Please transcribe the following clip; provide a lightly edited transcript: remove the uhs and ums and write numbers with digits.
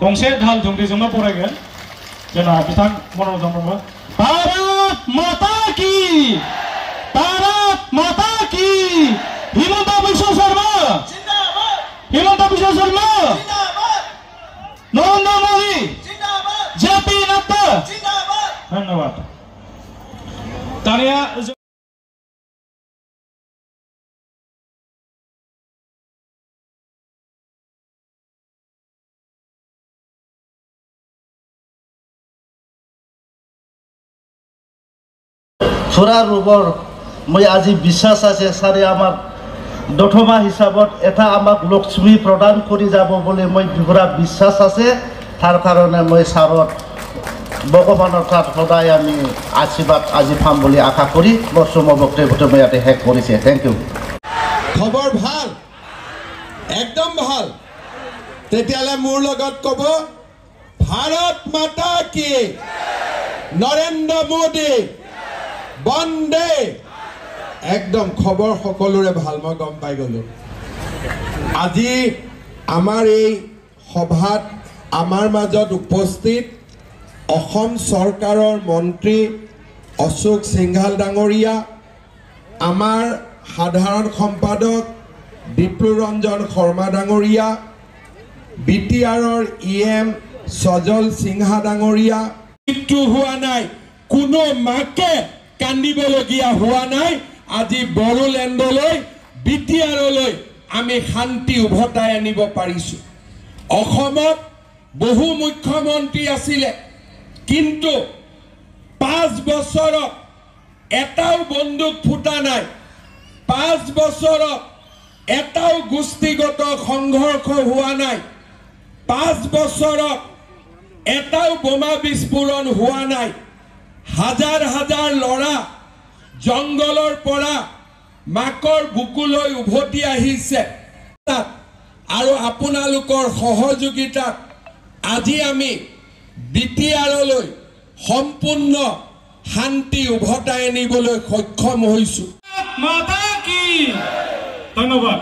गंसे दाल दुंग्रिजोंनो बरायगोन जोंना बिथां मन'रन्जन ब्रह्म भारत माता की हिमंत बिश्व शर्मा नरेंद्र मोदी जेपी नड्डा धन्यवाद दानिया সুৰা ৰূপৰ মই আজি বিশ্বাস আছে ছাৰে আমাক দঠমা হিচাপত এটা আমাক লক্ষ্মী প্ৰদান কৰি যাব বুলি মই পুৰা বিশ্বাস আছে তাৰ কাৰণে মই ছাৰত ভগৱানৰ তাত সদায় আমি আশীৰ্বাদ আজি পাম বুলি আশা কৰি মোৰ চমু বক্তব্যটো মই ইয়াতে শেষ কৰিছে থেংক ইউ খবৰ ভাল একদম ভাল তেতিয়ালে মোৰ লগত ক'ব ভাৰত মাতা কি নৰেন্দ্ৰ মোদী বন্দে একদম খবৰ সকলোৰে ভাল মই গম পাই গলো আজি আমাৰ এই সভাত আমাৰ মাজত উপস্থিত অসম চৰকাৰৰ মন্ত্ৰী অশোক সিংঘাল ডাঙৰীয়া আমাৰ সাধাৰণ সম্পাদক বিপ্লুৰঞ্জন শৰ্মা ডাঙৰীয়া বিটিআৰৰ ইএম সজল সিংহা ডাঙৰীয়া মৃত্যু হোৱা নাই কোনো মাকে কান্দিবলগীয়া হোৱা নাই আজি বড়োলেণ্ডলৈ বিটিআৰলৈ আমি শান্তি উভতাই আনিব পাৰিছো অসমত বহু মুখ্যমন্ত্ৰী আছিলে কিন্তু 5 বছৰত এটাও বন্দুক ফুটা নাই 5 বছৰত এটাও গোষ্ঠীগত সংঘৰ্ষ হোৱা নাই 5 বছৰত এটাও বোমা বিস্ফোৰণ হোৱা নাই হাজাৰ হাজাৰ লৰা জংগলৰ পৰা মাকৰ বুকুলৈ উভতি আহিছে আৰু আপোনালোকৰ সহযোগিতাত আজি আমি বিটিআৰলৈ সম্পূৰ্ণ শান্তি উভতাই আনিবলৈ সক্ষম হৈছো মাতা কি ধন্যবাদ